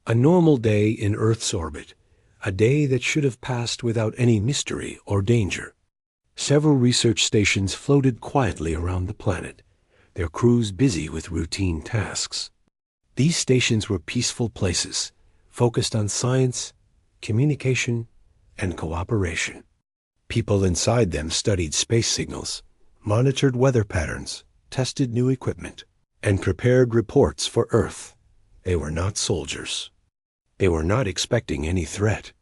A normal day in Earth's orbit, a day that should have passed without any mystery or danger. Several research stations floated quietly around the planet, their crews busy with routine tasks. These stations were peaceful places, focused on science, communication, and cooperation. People inside them studied space signals, monitored weather patterns, tested new equipment, and prepared reports for Earth. They were not soldiers. They were not expecting any threat.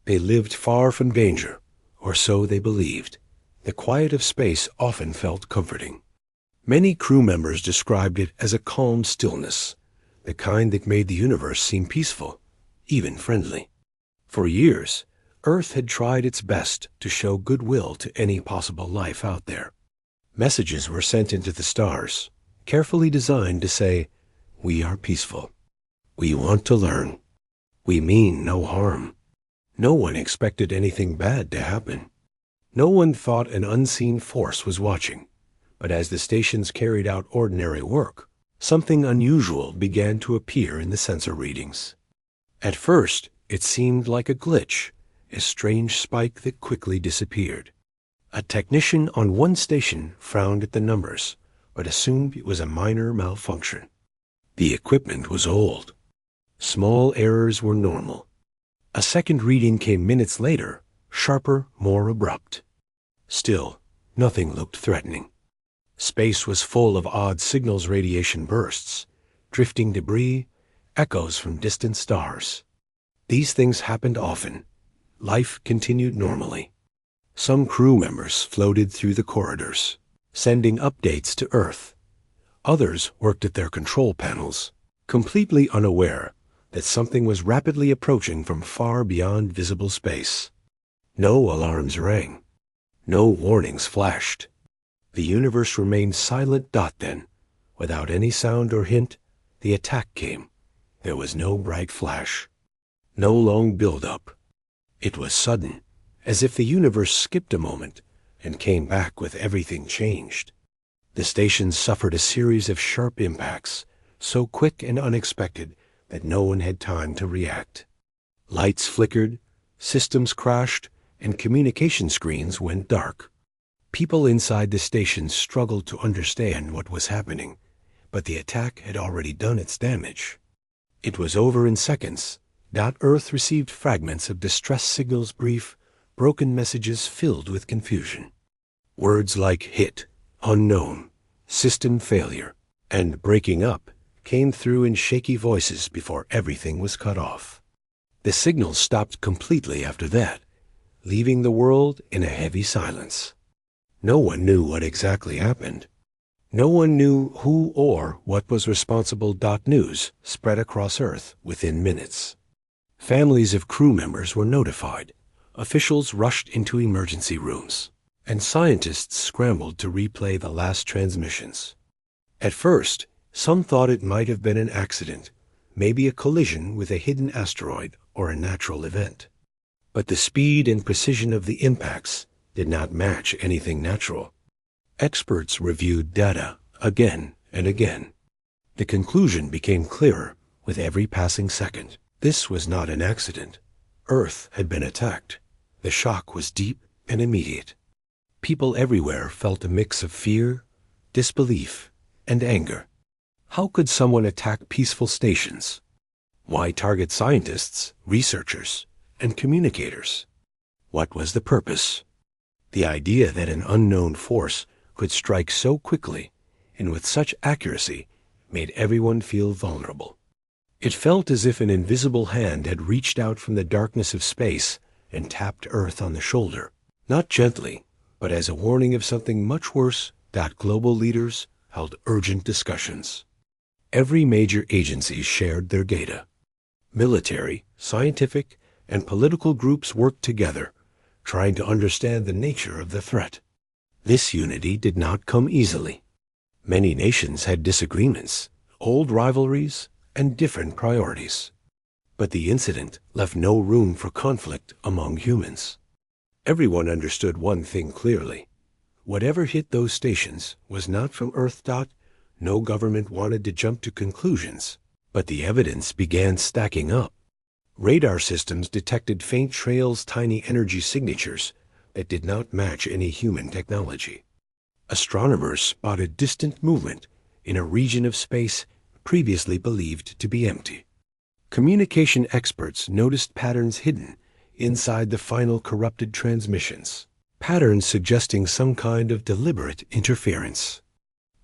They lived far from danger, or so they believed. The quiet of space often felt comforting. Many crew members described it as a calm stillness, the kind that made the universe seem peaceful, even friendly. For years, Earth had tried its best to show goodwill to any possible life out there. Messages were sent into the stars, carefully designed to say, "We are peaceful. We want to learn. We mean no harm." No one expected anything bad to happen. No one thought an unseen force was watching. But as the stations carried out ordinary work, something unusual began to appear in the sensor readings. At first, it seemed like a glitch, a strange spike that quickly disappeared. A technician on one station frowned at the numbers, but assumed it was a minor malfunction. The equipment was old. Small errors were normal. A second reading came minutes later, sharper, more abrupt. Still, nothing looked threatening. Space was full of odd signals radiation bursts, drifting debris, echoes from distant stars. These things happened often. Life continued normally. Some crew members floated through the corridors, sending updates to Earth. Others worked at their control panels, completely unaware that something was rapidly approaching from far beyond visible space. No alarms rang. No warnings flashed. The universe remained silent. Then, without any sound or hint, the attack came. There was no bright flash, no long build-up. It was sudden, as if the universe skipped a moment and came back with everything changed. The stations suffered a series of sharp impacts, so quick and unexpected that no one had time to react. Lights flickered, systems crashed, and communication screens went dark. People inside the stations struggled to understand what was happening, but the attack had already done its damage. It was over in seconds. Earth received fragments of distress signals, brief, broken messages filled with confusion. Words like hit, unknown, system failure, and breaking up came through in shaky voices before everything was cut off. The signals stopped completely after that, leaving the world in a heavy silence. No one knew what exactly happened. No one knew who or what was responsible. News spread across Earth within minutes. Families of crew members were notified. Officials rushed into emergency rooms, and scientists scrambled to replay the last transmissions. At first, some thought it might have been an accident, maybe a collision with a hidden asteroid or a natural event. But the speed and precision of the impacts did not match anything natural. Experts reviewed data again and again. The conclusion became clearer with every passing second. This was not an accident. Earth had been attacked. The shock was deep and immediate. People everywhere felt a mix of fear, disbelief, and anger. How could someone attack peaceful stations? Why target scientists, researchers, and communicators? What was the purpose? The idea that an unknown force could strike so quickly and with such accuracy made everyone feel vulnerable. It felt as if an invisible hand had reached out from the darkness of space and tapped Earth on the shoulder, not gently, but as a warning of something much worse. Global leaders held urgent discussions. Every major agency shared their data. Military, scientific, and political groups worked together, trying to understand the nature of the threat. This unity did not come easily. Many nations had disagreements, old rivalries, and different priorities. But the incident left no room for conflict among humans. Everyone understood one thing clearly. Whatever hit those stations was not from Earth. No government wanted to jump to conclusions, But the evidence began stacking up. Radar systems detected faint trails, tiny energy signatures that did not match any human technology. Astronomers spotted distant movement in a region of space previously believed to be empty. Communication experts noticed patterns hidden inside the final corrupted transmissions, patterns suggesting some kind of deliberate interference.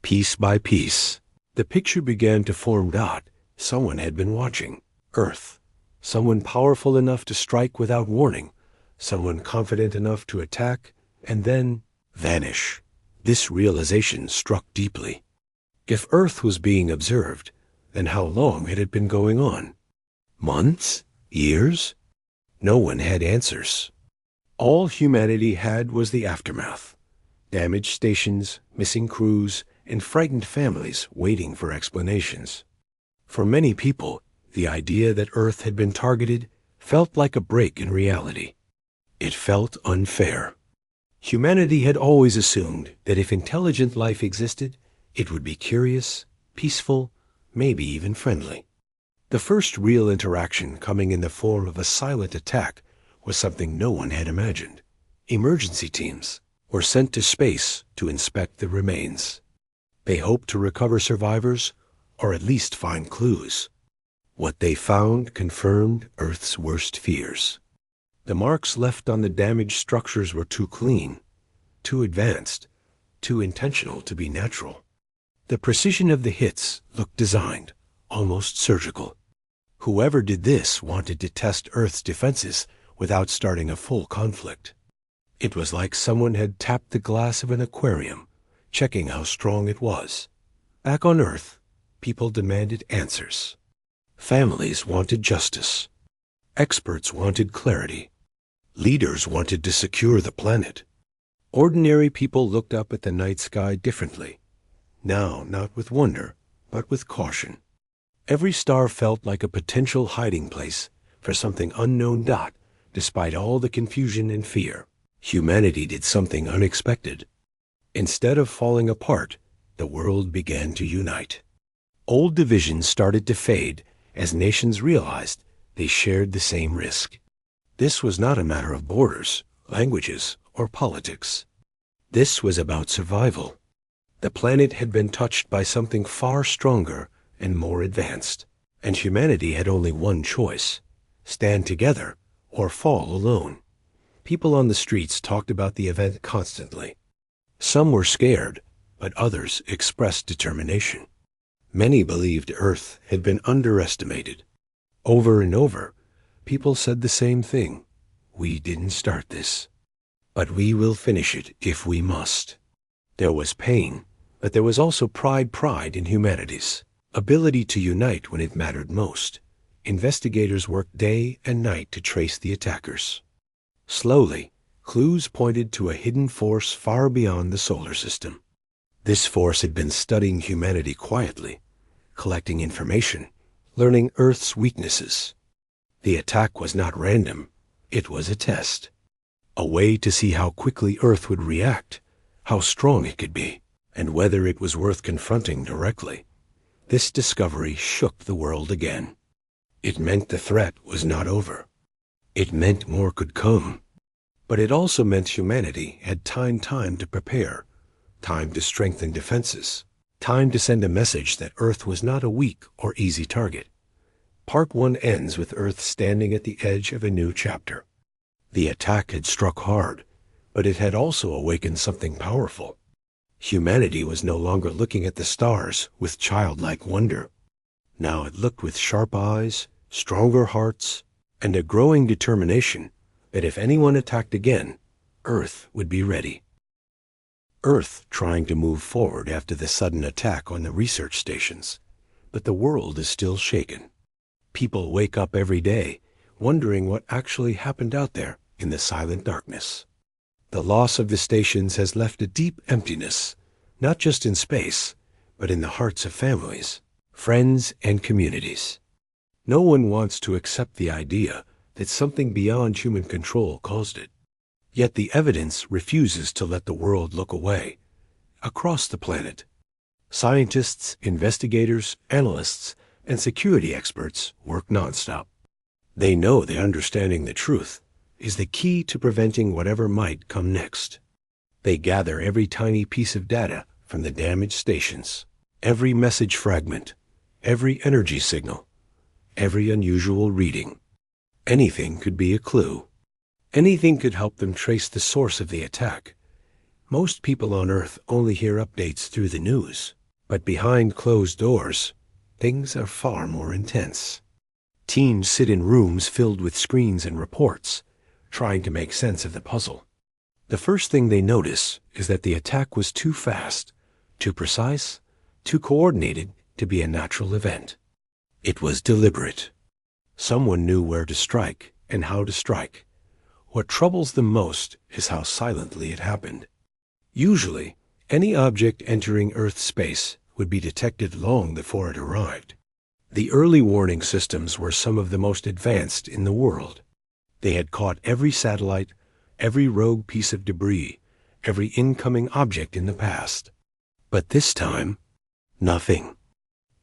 Piece by piece, the picture began to form. Someone had been watching Earth. Someone powerful enough to strike without warning. Someone confident enough to attack and then vanish. This realization struck deeply. If Earth was being observed, then how long had it been going on? Months? Years? No one had answers. All humanity had was the aftermath. Damaged stations, missing crews, and frightened families waiting for explanations. For many people, the idea that Earth had been targeted felt like a break in reality. It felt unfair. Humanity had always assumed that if intelligent life existed, it would be curious, peaceful, maybe even friendly. The first real interaction coming in the form of a silent attack was something no one had imagined. Emergency teams were sent to space to inspect the remains. They hoped to recover survivors or at least find clues. What they found confirmed Earth's worst fears. The marks left on the damaged structures were too clean, too advanced, too intentional to be natural. The precision of the hits looked designed, almost surgical. Whoever did this wanted to test Earth's defenses without starting a full conflict. It was like someone had tapped the glass of an aquarium, checking how strong it was. Back on Earth, people demanded answers. Families wanted justice. Experts wanted clarity. Leaders wanted to secure the planet. Ordinary people looked up at the night sky differently. Now, not with wonder, but with caution. Every star felt like a potential hiding place for something unknown. Despite all the confusion and fear, humanity did something unexpected. Instead of falling apart, the world began to unite. Old divisions started to fade as nations realized they shared the same risk. This was not a matter of borders, languages, or politics. This was about survival. The planet had been touched by something far stronger and more advanced, and humanity had only one choice: stand together or fall alone. People on the streets talked about the event constantly. Some were scared, but others expressed determination. Many believed Earth had been underestimated. Over and over, people said the same thing: we didn't start this, but we will finish it if we must. There was pain, but there was also pride in humanity's ability to unite when it mattered most. Investigators worked day and night to trace the attackers. Slowly, clues pointed to a hidden force far beyond the solar system. This force had been studying humanity quietly, collecting information, learning Earth's weaknesses. The attack was not random. It was a test. A way to see how quickly Earth would react, how strong it could be, and whether it was worth confronting directly. This discovery shook the world again. It meant the threat was not over. It meant more could come. But it also meant humanity had time to prepare, time to strengthen defenses, time to send a message that Earth was not a weak or easy target. Part 1 ends with Earth standing at the edge of a new chapter. The attack had struck hard, but it had also awakened something powerful. Humanity was no longer looking at the stars with childlike wonder. Now it looked with sharp eyes, stronger hearts, and a growing determination that if anyone attacked again, Earth would be ready. Earth trying to move forward after the sudden attack on the research stations, but the world is still shaken. People wake up every day wondering what actually happened out there in the silent darkness. The loss of the stations has left a deep emptiness, not just in space, but in the hearts of families, friends, and communities. No one wants to accept the idea that something beyond human control caused it. Yet the evidence refuses to let the world look away. Across the planet, scientists, investigators, analysts, and security experts work nonstop. They know that understanding the truth is the key to preventing whatever might come next. They gather every tiny piece of data from the damaged stations, every message fragment, every energy signal, every unusual reading. Anything could be a clue. Anything could help them trace the source of the attack. Most people on Earth only hear updates through the news, but behind closed doors, things are far more intense. Teams sit in rooms filled with screens and reports, trying to make sense of the puzzle. The first thing they notice is that the attack was too fast, too precise, too coordinated to be a natural event. It was deliberate. Someone knew where to strike and how to strike. What troubles them most is how silently it happened. Usually, any object entering Earth's space would be detected long before it arrived. The early warning systems were some of the most advanced in the world. They had caught every satellite, every rogue piece of debris, every incoming object in the past. But this time, nothing.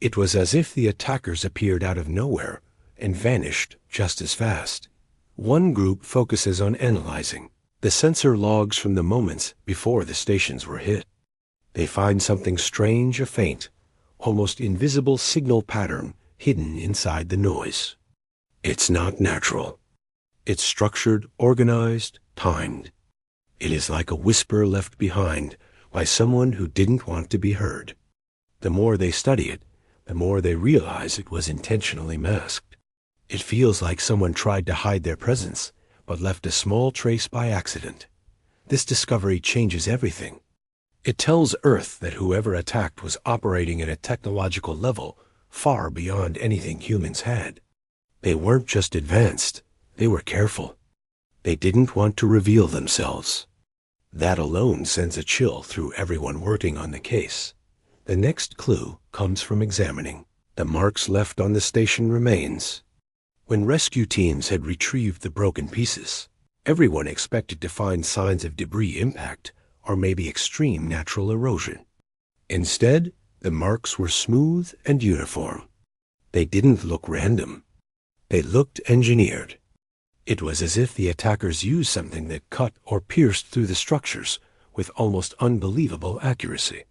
It was as if the attackers appeared out of nowhere and vanished just as fast. One group focuses on analyzing the sensor logs from the moments before the stations were hit. They find something strange, a faint, almost invisible signal pattern hidden inside the noise. It's not natural. It's structured, organized, timed. It is like a whisper left behind by someone who didn't want to be heard. The more they study it, the more they realize it was intentionally masked. It feels like someone tried to hide their presence, but left a small trace by accident. This discovery changes everything. It tells Earth that whoever attacked was operating at a technological level far beyond anything humans had. They weren't just advanced, they were careful. They didn't want to reveal themselves. That alone sends a chill through everyone working on the case. The next clue comes from examining the marks left on the station remains. When rescue teams had retrieved the broken pieces, everyone expected to find signs of debris impact or maybe extreme natural erosion. Instead, the marks were smooth and uniform. They didn't look random. They looked engineered. It was as if the attackers used something that cut or pierced through the structures with almost unbelievable accuracy.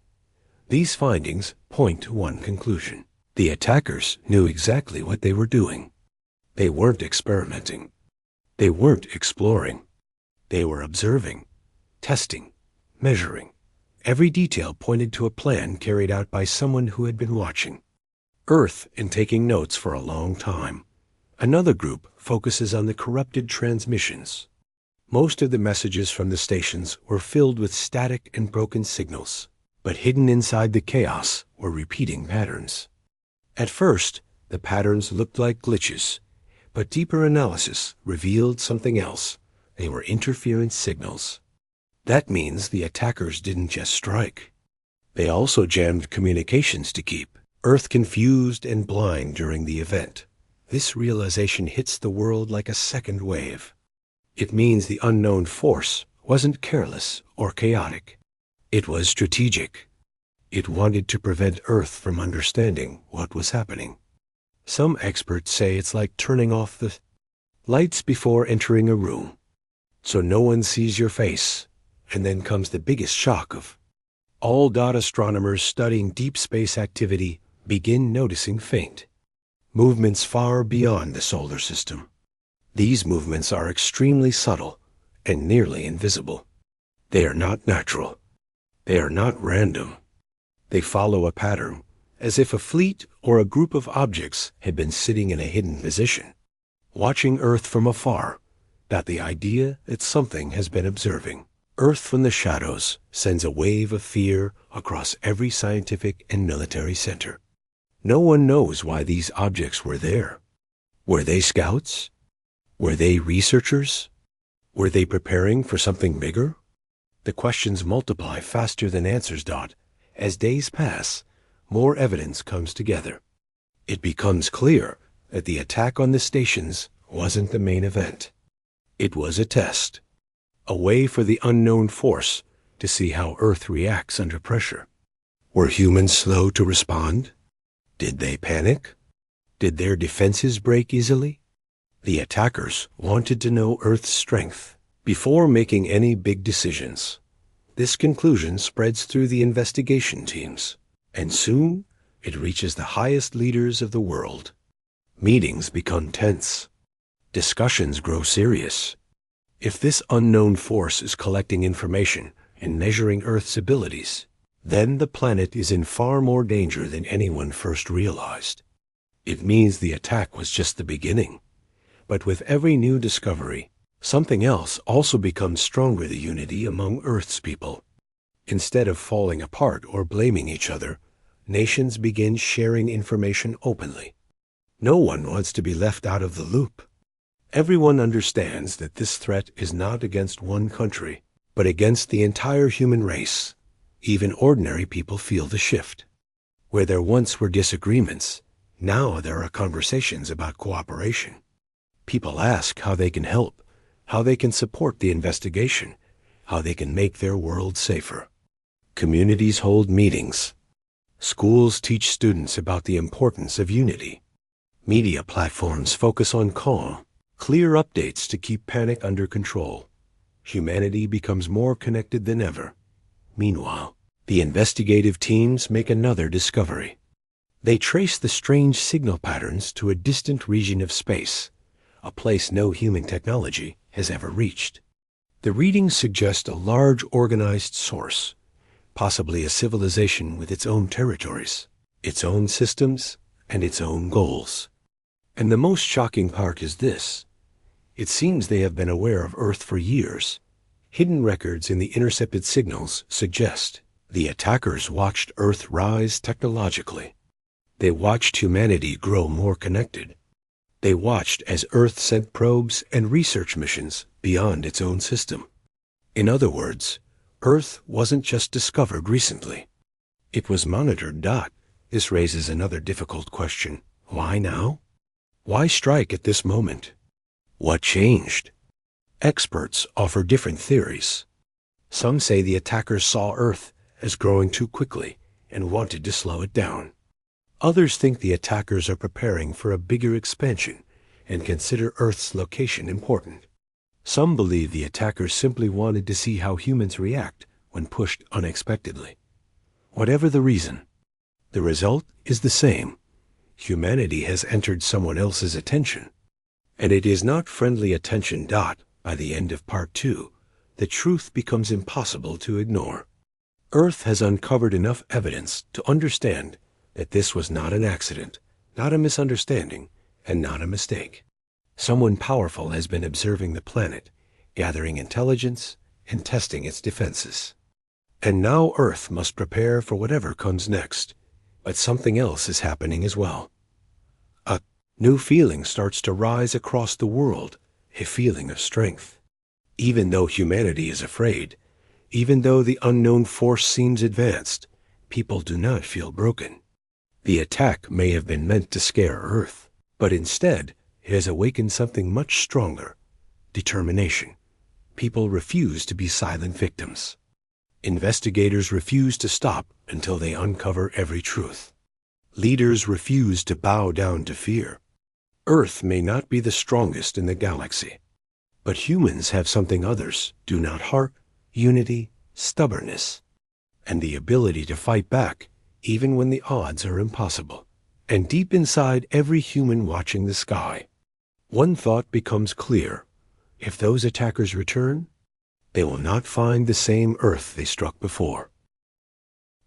These findings point to one conclusion. The attackers knew exactly what they were doing. They weren't experimenting. They weren't exploring. They were observing, testing, measuring. Every detail pointed to a plan carried out by someone who had been watching Earth and taking notes for a long time. Another group focuses on the corrupted transmissions. Most of the messages from the stations were filled with static and broken signals, but hidden inside the chaos were repeating patterns. At first, the patterns looked like glitches, but deeper analysis revealed something else. They were interference signals. That means the attackers didn't just strike. They also jammed communications to keep Earth confused and blind during the event. This realization hits the world like a second wave. It means the unknown force wasn't careless or chaotic. It was strategic. It wanted to prevent Earth from understanding what was happening. Some experts say it's like turning off the lights before entering a room, so no one sees your face, and then comes the biggest shock of all. Dot astronomers studying deep space activity begin noticing faint movements far beyond the solar system. These movements are extremely subtle and nearly invisible. They are not natural. They are not random. They follow a pattern, as if a fleet or a group of objects had been sitting in a hidden position, watching Earth from afar. That the idea that something has been observing Earth from the shadows sends a wave of fear across every scientific and military center. No one knows why these objects were there. Were they scouts? Were they researchers? Were they preparing for something bigger? The questions multiply faster than answers. As days pass, more evidence comes together. It becomes clear that the attack on the stations wasn't the main event. It was a test, a way for the unknown force to see how Earth reacts under pressure. Were humans slow to respond? Did they panic? Did their defenses break easily? The attackers wanted to know Earth's strength before making any big decisions. This conclusion spreads through the investigation teams, and soon it reaches the highest leaders of the world. Meetings become tense. Discussions grow serious. If this unknown force is collecting information and measuring Earth's abilities, then the planet is in far more danger than anyone first realized. It means the attack was just the beginning. But with every new discovery, something else also becomes stronger: the unity among Earth's people. Instead of falling apart or blaming each other, nations begin sharing information openly. No one wants to be left out of the loop. Everyone understands that this threat is not against one country, but against the entire human race. Even ordinary people feel the shift. Where there once were disagreements, now there are conversations about cooperation. People ask how they can help, how they can support the investigation, how they can make their world safer. Communities hold meetings. Schools teach students about the importance of unity. Media platforms focus on calm, clear updates to keep panic under control. Humanity becomes more connected than ever. Meanwhile, the investigative teams make another discovery. They trace the strange signal patterns to a distant region of space, a place no human technology has ever reached. The readings suggest a large organized source, possibly a civilization with its own territories, its own systems, and its own goals. And the most shocking part is this: it seems they have been aware of Earth for years. Hidden records in the intercepted signals suggest the attackers watched Earth rise technologically. They watched humanity grow more connected. They watched as Earth sent probes and research missions beyond its own system. In other words, Earth wasn't just discovered recently. It was monitored. This raises another difficult question. Why now? Why strike at this moment? What changed? Experts offer different theories. Some say the attackers saw Earth as growing too quickly and wanted to slow it down. Others think the attackers are preparing for a bigger expansion and consider Earth's location important. Some believe the attackers simply wanted to see how humans react when pushed unexpectedly. Whatever the reason, the result is the same. Humanity has entered someone else's attention. And it is not friendly attention. By the end of part 2, the truth becomes impossible to ignore. Earth has uncovered enough evidence to understand that this was not an accident, not a misunderstanding, and not a mistake. Someone powerful has been observing the planet, gathering intelligence, and testing its defenses. And now Earth must prepare for whatever comes next. But something else is happening as well. A new feeling starts to rise across the world, a feeling of strength. Even though humanity is afraid, even though the unknown force seems advanced, people do not feel broken. The attack may have been meant to scare Earth, but instead it has awakened something much stronger: determination. People refuse to be silent victims. Investigators refuse to stop until they uncover every truth. Leaders refuse to bow down to fear. Earth may not be the strongest in the galaxy, but humans have something others do not: heart, unity, stubbornness, and the ability to fight back even when the odds are impossible. And deep inside every human watching the sky, one thought becomes clear: if those attackers return, they will not find the same Earth they struck before.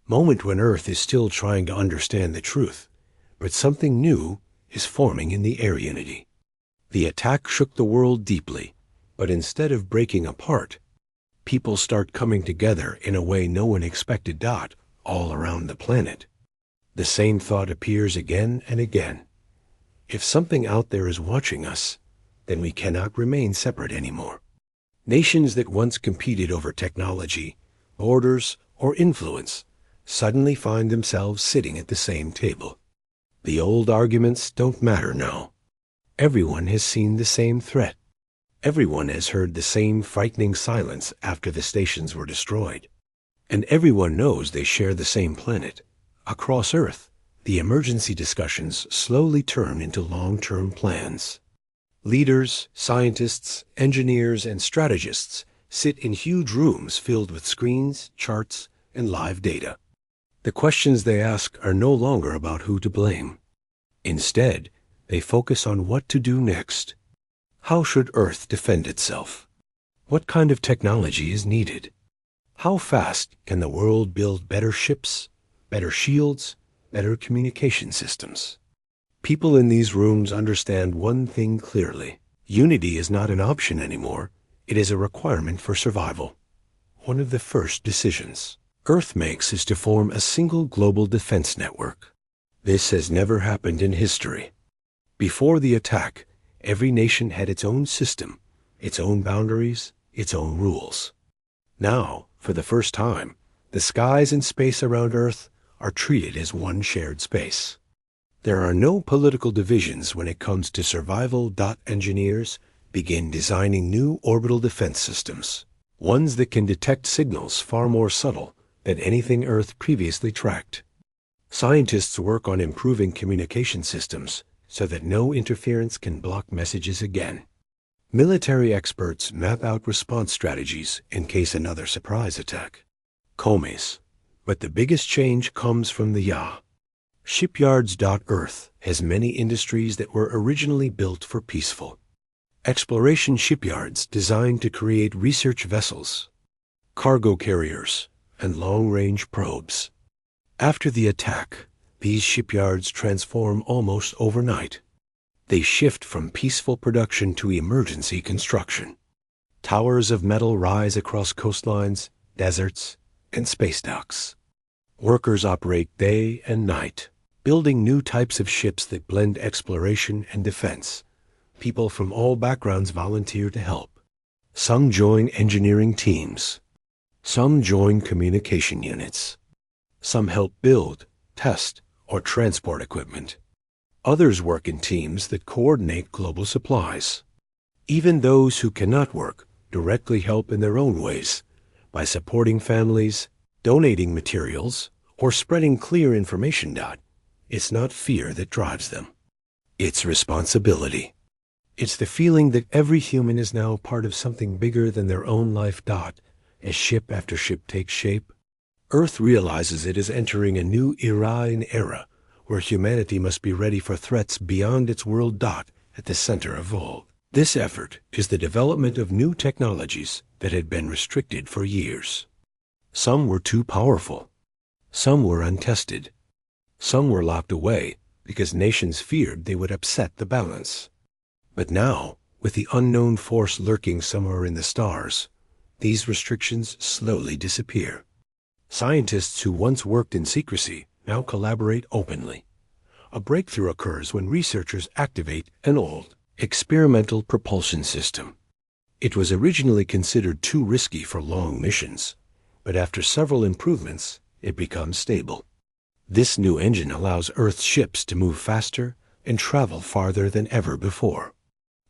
Moment when Earth is still trying to understand the truth, but something new is forming in the air unity. The attack shook the world deeply, but instead of breaking apart, people start coming together in a way no one expected. All around the planet, the same thought appears again and again: if something out there is watching us, then we cannot remain separate anymore. Nations that once competed over technology, borders, or influence suddenly find themselves sitting at the same table. The old arguments don't matter now. Everyone has seen the same threat. Everyone has heard the same frightening silence after the stations were destroyed. And everyone knows they share the same planet. Across Earth, the emergency discussions slowly turn into long-term plans. Leaders, scientists, engineers, and strategists sit in huge rooms filled with screens, charts, and live data. The questions they ask are no longer about who to blame. Instead, they focus on what to do next. How should Earth defend itself? What kind of technology is needed? How fast can the world build better ships, better shields, better communication systems? People in these rooms understand one thing clearly. Unity is not an option anymore. It is a requirement for survival. One of the first decisions Earth makes is to form a single global defense network. This has never happened in history. Before the attack, every nation had its own system, its own boundaries, its own rules. Now, for the first time, the skies and space around Earth are treated as one shared space. There are no political divisions when it comes to survival. Engineers begin designing new orbital defense systems, ones that can detect signals far more subtle than anything Earth previously tracked. Scientists work on improving communication systems so that no interference can block messages again. Military experts map out response strategies in case another surprise attack. Comes. But the biggest change comes from the Ya. Shipyards. Earth has many industries that were originally built for peaceful exploration shipyards designed to create research vessels, cargo carriers, and long-range probes. After the attack, these shipyards transform almost overnight. They shift from peaceful production to emergency construction. Towers of metal rise across coastlines, deserts, and space docks. Workers operate day and night, building new types of ships that blend exploration and defense. People from all backgrounds volunteer to help. Some join engineering teams. Some join communication units. Some help build, test, or transport equipment. Others work in teams that coordinate global supplies. Even those who cannot work directly help in their own ways by supporting families, donating materials, or spreading clear information. It's not fear that drives them. It's responsibility. It's the feeling that every human is now part of something bigger than their own life. As ship after ship takes shape, Earth realizes it is entering a new an era where humanity must be ready for threats beyond its world. At the center of all this effort is the development of new technologies that had been restricted for years. Some were too powerful. Some were untested. Some were locked away because nations feared they would upset the balance. But now, with the unknown force lurking somewhere in the stars, these restrictions slowly disappear. Scientists who once worked in secrecy now collaborate openly. A breakthrough occurs when researchers activate an old, experimental propulsion system. It was originally considered too risky for long missions, but after several improvements, it becomes stable. This new engine allows Earth's ships to move faster and travel farther than ever before.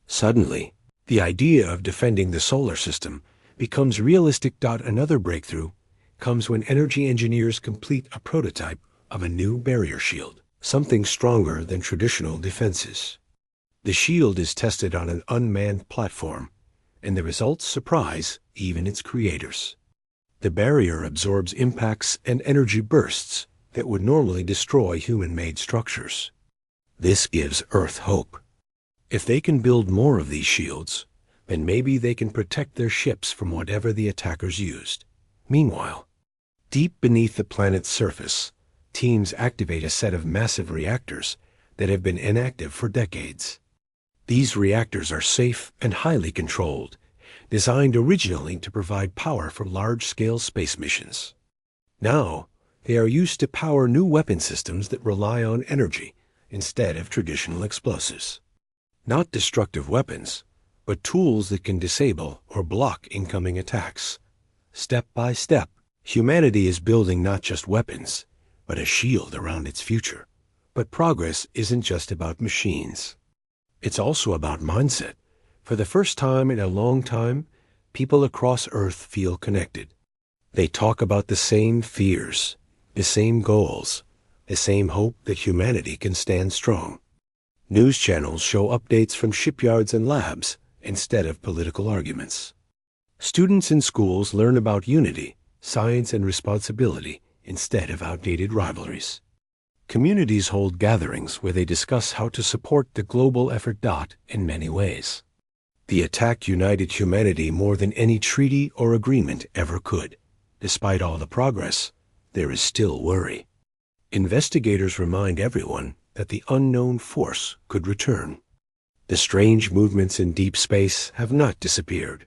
Suddenly, the idea of defending the solar system becomes realistic. Another breakthrough comes when energy engineers complete a prototype of a new barrier shield, something stronger than traditional defenses. The shield is tested on an unmanned platform, and the results surprise even its creators. The barrier absorbs impacts and energy bursts that would normally destroy human-made structures. This gives Earth hope. If they can build more of these shields, then maybe they can protect their ships from whatever the attackers used. Meanwhile, deep beneath the planet's surface, teams activate a set of massive reactors that have been inactive for decades. These reactors are safe and highly controlled, designed originally to provide power for large-scale space missions. Now, they are used to power new weapon systems that rely on energy instead of traditional explosives. Not destructive weapons, but tools that can disable or block incoming attacks. Step by step, humanity is building not just weapons, but a shield around its future. But progress isn't just about machines. It's also about mindset. For the first time in a long time, people across Earth feel connected. They talk about the same fears, the same goals, the same hope that humanity can stand strong. News channels show updates from shipyards and labs instead of political arguments. Students in schools learn about unity, science, and responsibility instead of outdated rivalries. Communities hold gatherings where they discuss how to support the global effort. In many ways, the attack united humanity more than any treaty or agreement ever could. Despite all the progress, there is still worry. Investigators remind everyone that the unknown force could return. The strange movements in deep space have not disappeared.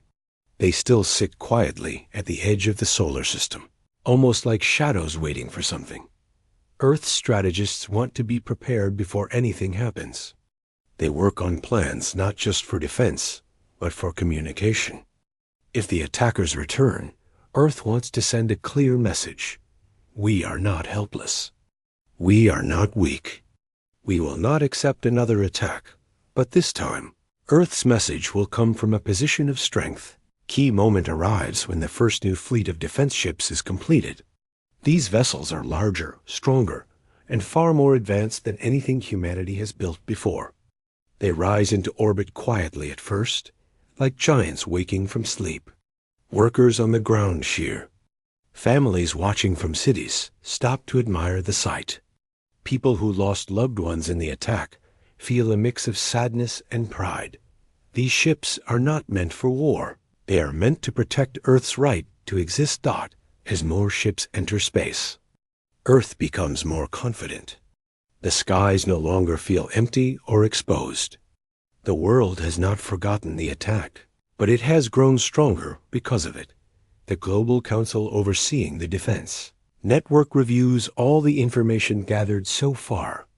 They still sit quietly at the edge of the solar system, almost like shadows waiting for something. Earth's strategists want to be prepared before anything happens. They work on plans not just for defense, but for communication. If the attackers return, Earth wants to send a clear message. We are not helpless. We are not weak. We will not accept another attack, but this time, Earth's message will come from a position of strength. Key moment arrives when the first new fleet of defense ships is completed. These vessels are larger, stronger, and far more advanced than anything humanity has built before. They rise into orbit quietly at first, like giants waking from sleep. Workers on the ground cheer. Families watching from cities stop to admire the sight. People who lost loved ones in the attack feel a mix of sadness and pride. These ships are not meant for war. They are meant to protect Earth's right to exist. As more ships enter space, Earth becomes more confident. The skies no longer feel empty or exposed. The world has not forgotten the attack, but it has grown stronger because of it. The Global Council overseeing the defense network reviews all the information gathered so far.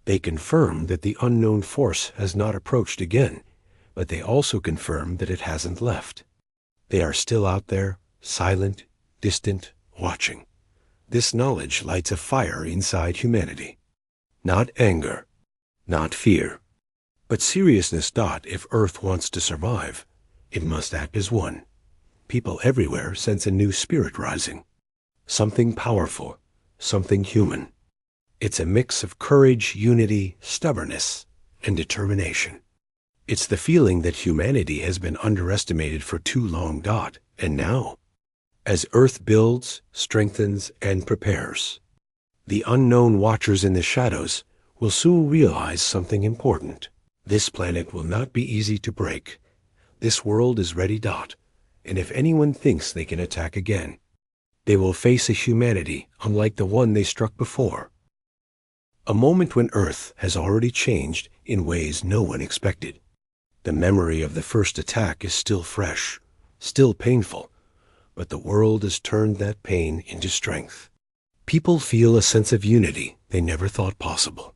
They confirm that the unknown force has not approached again, but they also confirm that it hasn't left. They are still out there, silent, distant, watching. This knowledge lights a fire inside humanity. Not anger, not fear, but seriousness. If Earth wants to survive, it must act as one. People everywhere sense a new spirit rising. Something powerful, something human. It's a mix of courage, unity, stubbornness, and determination. It's the feeling that humanity has been underestimated for too long. And now, as Earth builds, strengthens, and prepares, the unknown watchers in the shadows will soon realize something important. This planet will not be easy to break. This world is ready. And if anyone thinks they can attack again, they will face a humanity unlike the one they struck before. A moment when Earth has already changed in ways no one expected. The memory of the first attack is still fresh, still painful, but the world has turned that pain into strength. People feel a sense of unity they never thought possible.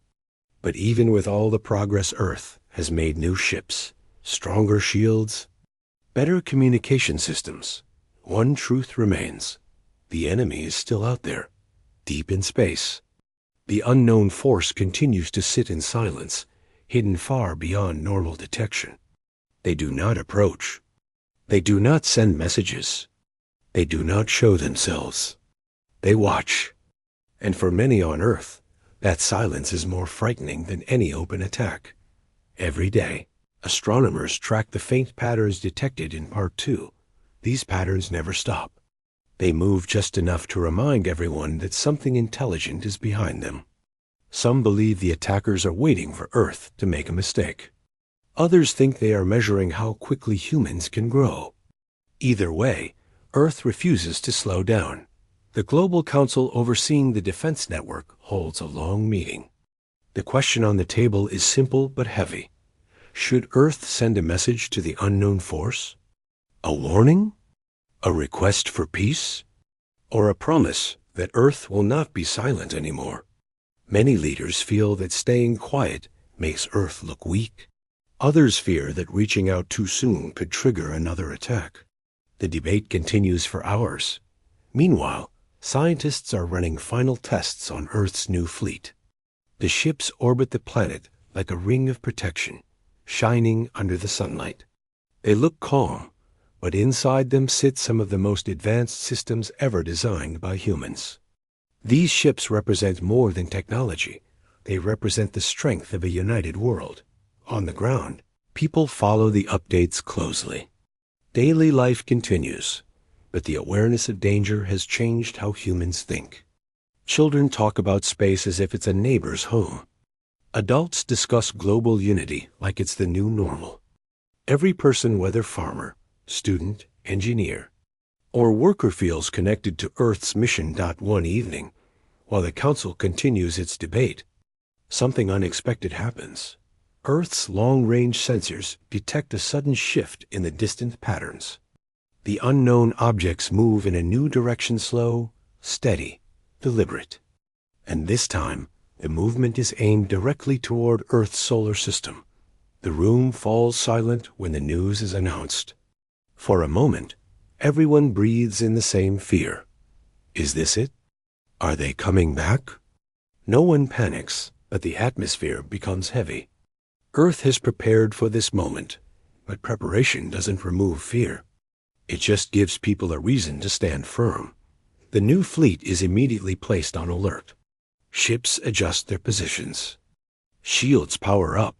But even with all the progress, Earth has made new ships, stronger shields, better communication systems. One truth remains. The enemy is still out there, deep in space. The unknown force continues to sit in silence, hidden far beyond normal detection. They do not approach. They do not send messages. They do not show themselves. They watch. And for many on Earth, that silence is more frightening than any open attack. Every day, astronomers track the faint patterns detected in Part 2. These patterns never stop. They move just enough to remind everyone that something intelligent is behind them. Some believe the attackers are waiting for Earth to make a mistake. Others think they are measuring how quickly humans can grow. Either way, Earth refuses to slow down. The Global Council overseeing the defense network holds a long meeting. The question on the table is simple but heavy. Should Earth send a message to the unknown force? A warning? A request for peace? Or a promise that Earth will not be silent anymore? Many leaders feel that staying quiet makes Earth look weak. Others fear that reaching out too soon could trigger another attack. The debate continues for hours. Meanwhile, scientists are running final tests on Earth's new fleet. The ships orbit the planet like a ring of protection, shining under the sunlight. They look calm, but inside them sit some of the most advanced systems ever designed by humans. These ships represent more than technology. They represent the strength of a united world. On the ground, people follow the updates closely. Daily life continues, but the awareness of danger has changed how humans think. Children talk about space as if it's a neighbor's home. Adults discuss global unity like it's the new normal. Every person, whether farmer, student, engineer, or worker, feels connected to Earth's mission. One evening, while the Council continues its debate, something unexpected happens. Earth's long-range sensors detect a sudden shift in the distant patterns. The unknown objects move in a new direction, slow, steady, deliberate. And this time, the movement is aimed directly toward Earth's solar system. The room falls silent when the news is announced. For a moment, everyone breathes in the same fear. Is this it? Are they coming back? No one panics, but the atmosphere becomes heavy. Earth has prepared for this moment, but preparation doesn't remove fear. It just gives people a reason to stand firm. The new fleet is immediately placed on alert. Ships adjust their positions. Shields power up.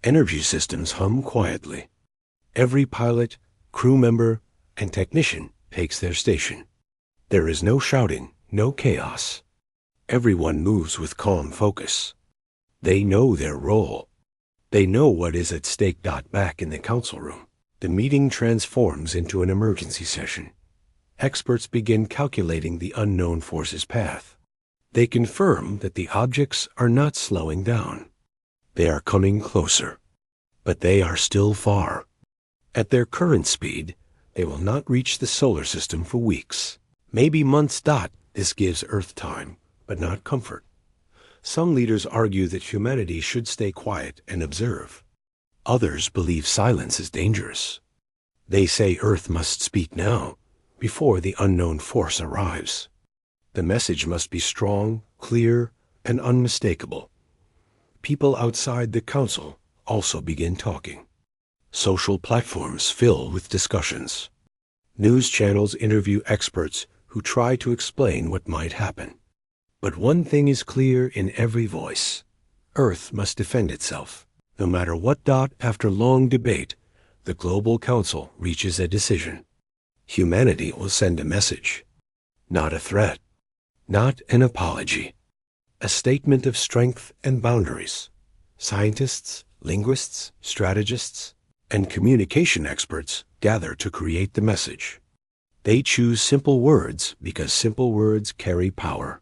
Energy systems hum quietly. Every pilot, crew member, and technician takes their station. There is no shouting, no chaos. Everyone moves with calm focus. They know their role. They know what is at stake. Back in the council room, the meeting transforms into an emergency session. Experts begin calculating the unknown force's path. They confirm that the objects are not slowing down. They are coming closer, but they are still far. At their current speed, they will not reach the solar system for weeks, maybe months. This gives Earth time, but not comfort. Some leaders argue that humanity should stay quiet and observe. Others believe silence is dangerous. They say Earth must speak now, before the unknown force arrives. The message must be strong, clear, and unmistakable. People outside the council also begin talking. Social platforms fill with discussions. News channels interview experts who try to explain what might happen. But one thing is clear in every voice. Earth must defend itself, no matter what. After long debate, the Global Council reaches a decision. Humanity will send a message, not a threat, not an apology, a statement of strength and boundaries. Scientists, linguists, strategists, and communication experts gather to create the message. They choose simple words because simple words carry power.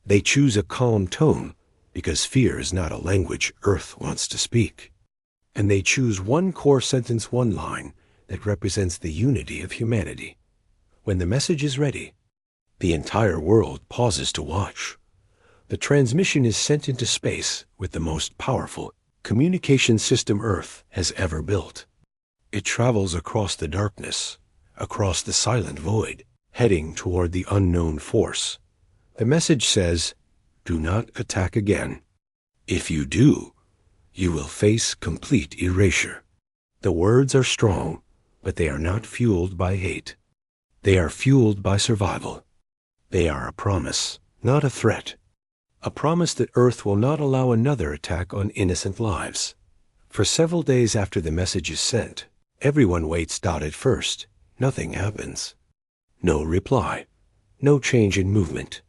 They choose a calm tone because fear is not a language Earth wants to speak. And they choose one core sentence, one line, that represents the unity of humanity. When the message is ready, the entire world pauses to watch. The transmission is sent into space with the most powerful communication system Earth has ever built. It travels across the darkness, across the silent void, heading toward the unknown force. The message says, "Do not attack again. If you do, you will face complete erasure." The words are strong, but they are not fueled by hate. They are fueled by survival. They are a promise, not a threat. A promise that Earth will not allow another attack on innocent lives. For several days after the message is sent, everyone waits. At first, nothing happens. No reply. No change in movement.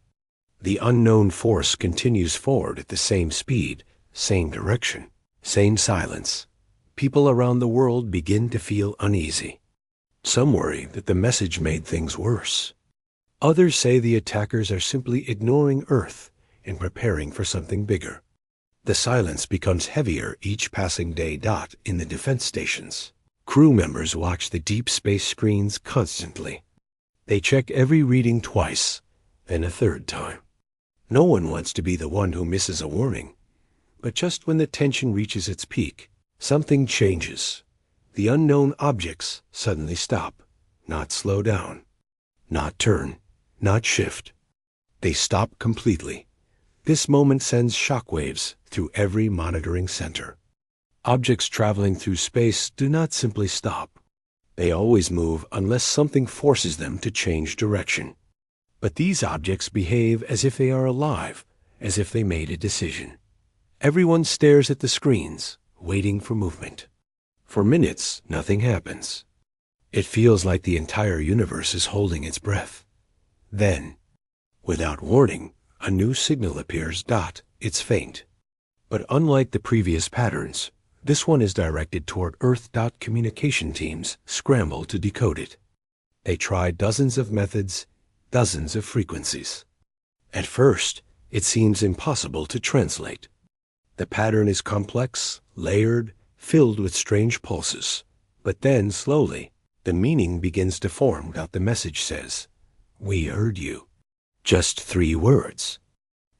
The unknown force continues forward at the same speed, same direction, same silence. People around the world begin to feel uneasy. Some worry that the message made things worse. Others say the attackers are simply ignoring Earth and preparing for something bigger. The silence becomes heavier each passing day. In the defense stations, crew members watch the deep space screens constantly. They check every reading twice, then a third time. No one wants to be the one who misses a warning. But just when the tension reaches its peak, something changes. The unknown objects suddenly stop, not slow down, not turn, not shift. They stop completely. This moment sends shockwaves through every monitoring center. Objects traveling through space do not simply stop. They always move unless something forces them to change direction. But these objects behave as if they are alive, as if they made a decision. Everyone stares at the screens, waiting for movement. For minutes, nothing happens. It feels like the entire universe is holding its breath. Then, without warning, a new signal appears. It's faint. But unlike the previous patterns, this one is directed toward Earth. Communication teams scramble to decode it. They try dozens of methods, dozens of frequencies. At first, it seems impossible to translate. The pattern is complex, layered, filled with strange pulses. But then, slowly, the meaning begins to form. The message says, "We heard you." Just 3 words.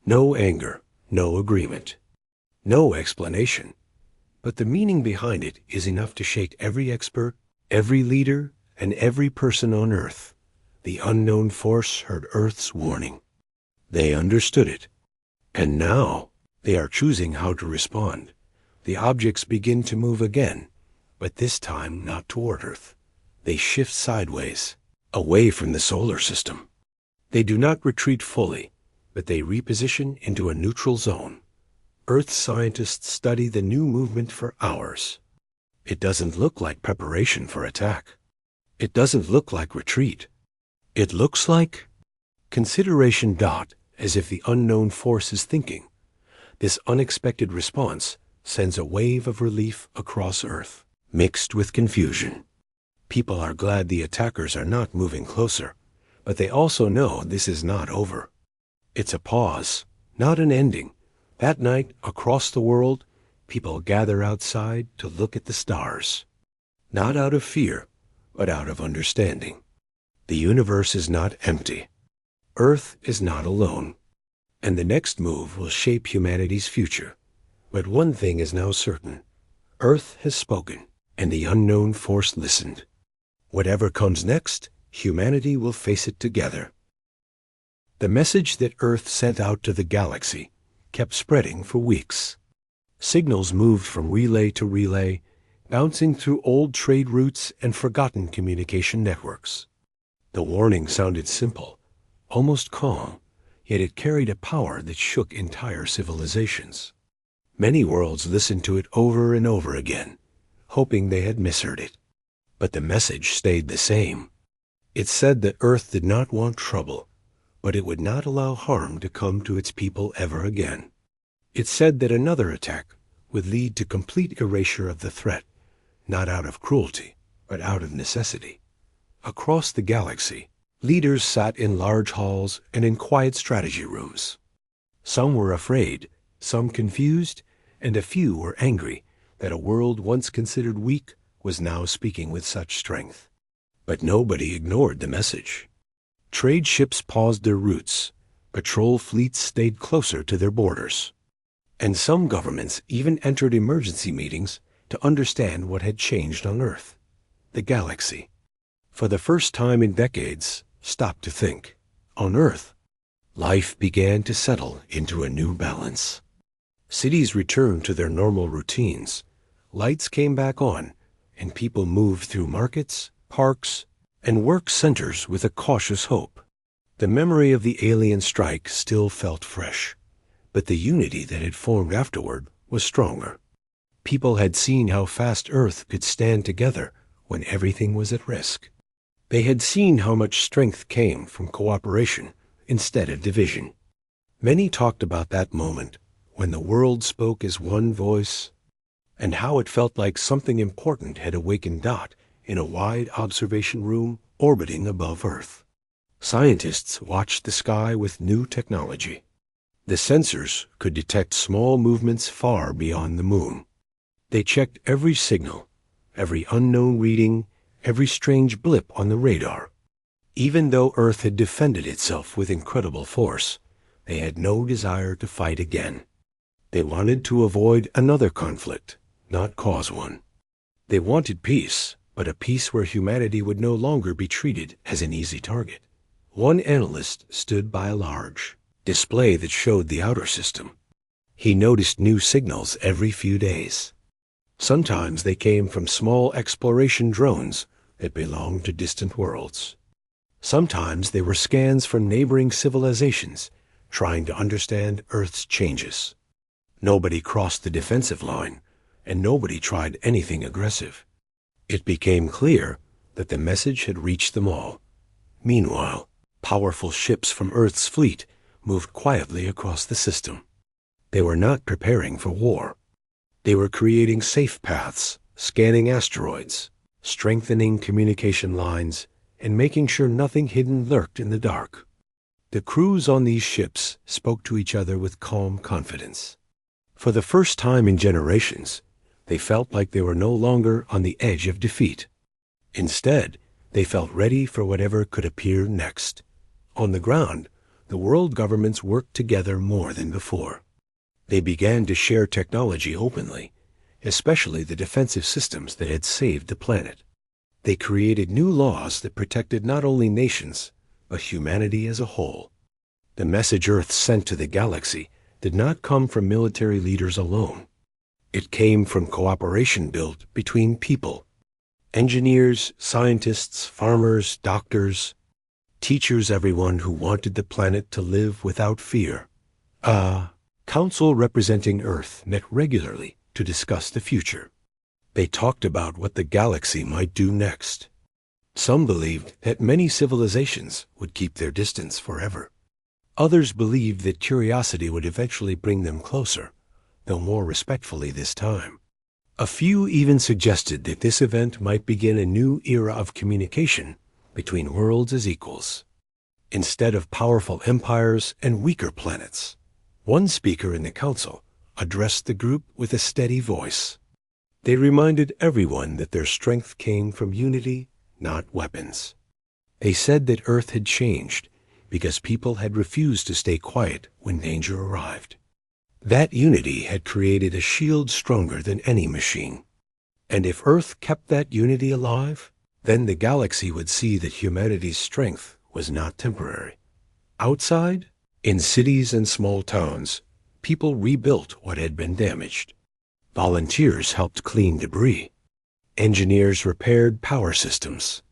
No anger, no agreement, no explanation. But the meaning behind it is enough to shake every expert, every leader, and every person on Earth. The unknown force heard Earth's warning. They understood it. And now they are choosing how to respond. The objects begin to move again, but this time not toward Earth. They shift sideways, away from the solar system. They do not retreat fully, but they reposition into a neutral zone. Earth scientists study the new movement for hours. It doesn't look like preparation for attack. It doesn't look like retreat. It looks like consideration. As if the unknown force is thinking. This unexpected response sends a wave of relief across Earth, mixed with confusion. People are glad the attackers are not moving closer, but they also know this is not over. It's a pause, not an ending. That night, across the world, people gather outside to look at the stars. Not out of fear, but out of understanding. The universe is not empty. Earth is not alone. And the next move will shape humanity's future. But one thing is now certain. Earth has spoken, and the unknown force listened. Whatever comes next, humanity will face it together. The message that Earth sent out to the galaxy kept spreading for weeks. Signals moved from relay to relay, bouncing through old trade routes and forgotten communication networks. The warning sounded simple, almost calm, yet it carried a power that shook entire civilizations. Many worlds listened to it over and over again, hoping they had misheard it. But the message stayed the same. It said that Earth did not want trouble, but it would not allow harm to come to its people ever again. It said that another attack would lead to complete erasure of the threat, not out of cruelty, but out of necessity. Across the galaxy, leaders sat in large halls and in quiet strategy rooms. Some were afraid, some confused, and a few were angry that a world once considered weak was now speaking with such strength. But nobody ignored the message. Trade ships paused their routes, patrol fleets stayed closer to their borders, and some governments even entered emergency meetings to understand what had changed on Earth. The galaxy, for the first time in decades, stopped to think. On Earth, life began to settle into a new balance. Cities returned to their normal routines, lights came back on, and people moved through markets, parks, and work centers with a cautious hope. The memory of the alien strike still felt fresh, but the unity that had formed afterward was stronger. People had seen how fast Earth could stand together when everything was at risk. They had seen how much strength came from cooperation instead of division. Many talked about that moment when the world spoke as one voice, and how it felt like something important had awakened in a wide observation room orbiting above Earth. Scientists watched the sky with new technology. The sensors could detect small movements far beyond the moon. They checked every signal, every unknown reading, every strange blip on the radar. Even though Earth had defended itself with incredible force, they had no desire to fight again. They wanted to avoid another conflict, not cause one. They wanted peace, but a peace where humanity would no longer be treated as an easy target. One analyst stood by a large display that showed the outer system. He noticed new signals every few days. Sometimes they came from small exploration drones that belonged to distant worlds. Sometimes they were scans from neighboring civilizations, trying to understand Earth's changes. Nobody crossed the defensive line, and nobody tried anything aggressive. It became clear that the message had reached them all. Meanwhile, powerful ships from Earth's fleet moved quietly across the system. They were not preparing for war. They were creating safe paths, scanning asteroids, strengthening communication lines, and making sure nothing hidden lurked in the dark. The crews on these ships spoke to each other with calm confidence. For the first time in generations, they felt like they were no longer on the edge of defeat. Instead, they felt ready for whatever could appear next. On the ground, the world governments worked together more than before. They began to share technology openly, especially the defensive systems that had saved the planet. They created new laws that protected not only nations, but humanity as a whole. The message Earth sent to the galaxy did not come from military leaders alone. It came from cooperation built between people. Engineers, scientists, farmers, doctors, teachers, everyone who wanted the planet to live without fear. A council representing Earth met regularly to discuss the future. They talked about what the galaxy might do next. Some believed that many civilizations would keep their distance forever. Others believed that curiosity would eventually bring them closer, though more respectfully this time. A few even suggested that this event might begin a new era of communication between worlds as equals, instead of powerful empires and weaker planets. One speaker in the council addressed the group with a steady voice. They reminded everyone that their strength came from unity, not weapons. They said that Earth had changed because people had refused to stay quiet when danger arrived. That unity had created a shield stronger than any machine. And if Earth kept that unity alive, then the galaxy would see that humanity's strength was not temporary. Outside, in cities and small towns, people rebuilt what had been damaged. Volunteers helped clean debris. Engineers repaired power systems.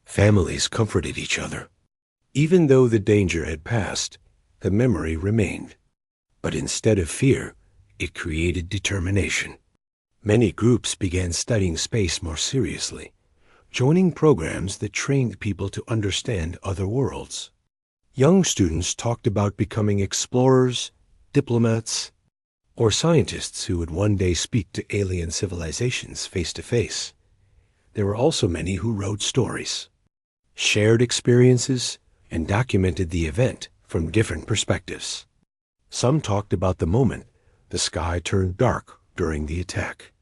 Families comforted each other. Even though the danger had passed, the memory remained. But instead of fear, it created determination. Many groups began studying space more seriously, joining programs that trained people to understand other worlds. Young students talked about becoming explorers, diplomats, or scientists who would one day speak to alien civilizations face to face. There were also many who wrote stories, shared experiences, and documented the event from different perspectives. Some talked about the moment the sky turned dark during the attack.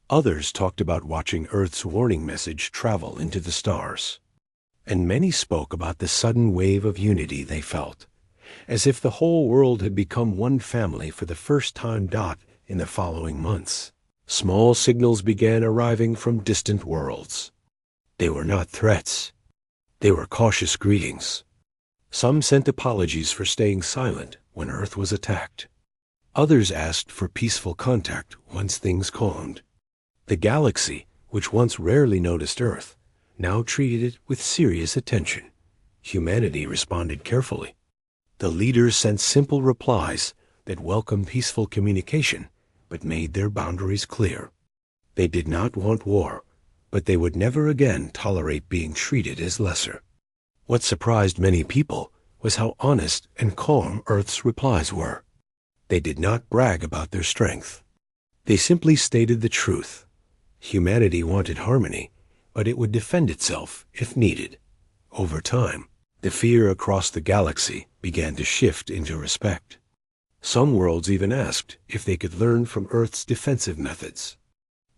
Others talked about watching Earth's warning message travel into the stars. And many spoke about the sudden wave of unity they felt, as if the whole world had become one family for the first time. In the following months, small signals began arriving from distant worlds. They were not threats. They were cautious greetings. Some sent apologies for staying silent when Earth was attacked. Others asked for peaceful contact once things calmed. The galaxy, which once rarely noticed Earth, now treated it with serious attention. Humanity responded carefully. The leaders sent simple replies that welcomed peaceful communication, but made their boundaries clear. They did not want war, but they would never again tolerate being treated as lesser. What surprised many people was how honest and calm Earth's replies were. They did not brag about their strength. They simply stated the truth. Humanity wanted harmony, but it would defend itself if needed. Over time, the fear across the galaxy began to shift into respect. Some worlds even asked if they could learn from Earth's defensive methods.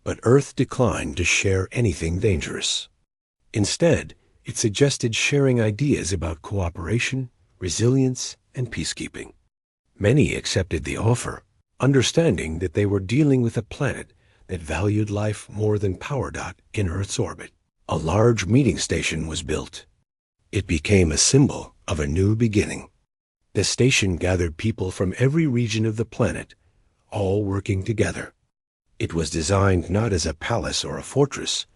But Earth declined to share anything dangerous. Instead, it suggested sharing ideas about cooperation, resilience, and peacekeeping. Many accepted the offer, understanding that they were dealing with a planet that valued life more than power. In Earth's orbit, a large meeting station was built. It became a symbol of a new beginning. The station gathered people from every region of the planet, all working together. It was designed not as a palace or a fortress,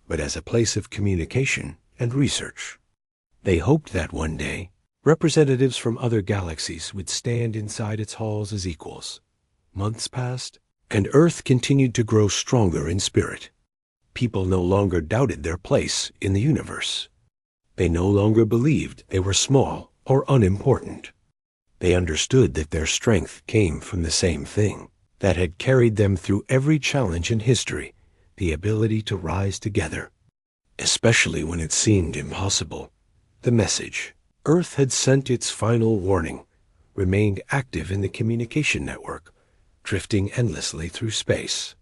but as a place of communication and research. They hoped that one day, representatives from other galaxies would stand inside its halls as equals. Months passed, and Earth continued to grow stronger in spirit. People no longer doubted their place in the universe. They no longer believed they were small or unimportant. They understood that their strength came from the same thing that had carried them through every challenge in history, the ability to rise together, especially when it seemed impossible. The message Earth had sent its final warning remained active in the communication network, drifting endlessly through space.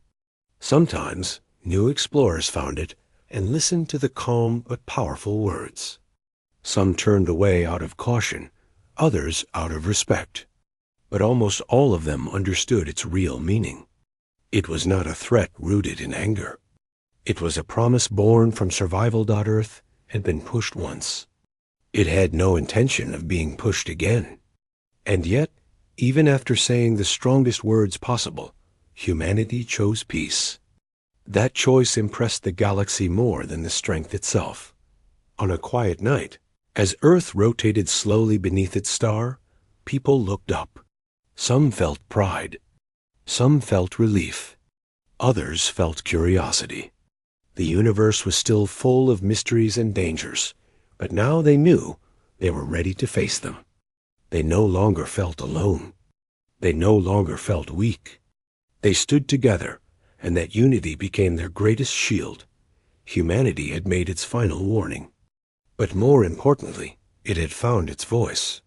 Sometimes new explorers found it and listened to the calm but powerful words. Some turned away out of caution, others out of respect. But almost all of them understood its real meaning. It was not a threat rooted in anger. It was a promise born from survival.Earth had been pushed once. It had no intention of being pushed again. And yet, even after saying the strongest words possible, humanity chose peace. That choice impressed the galaxy more than the strength itself. On a quiet night, as Earth rotated slowly beneath its star, people looked up. Some felt pride. Some felt relief. Others felt curiosity. The universe was still full of mysteries and dangers, but now they knew they were ready to face them. They no longer felt alone. They no longer felt weak. They stood together, and that unity became their greatest shield. Humanity had made its final warning. But more importantly, it had found its voice.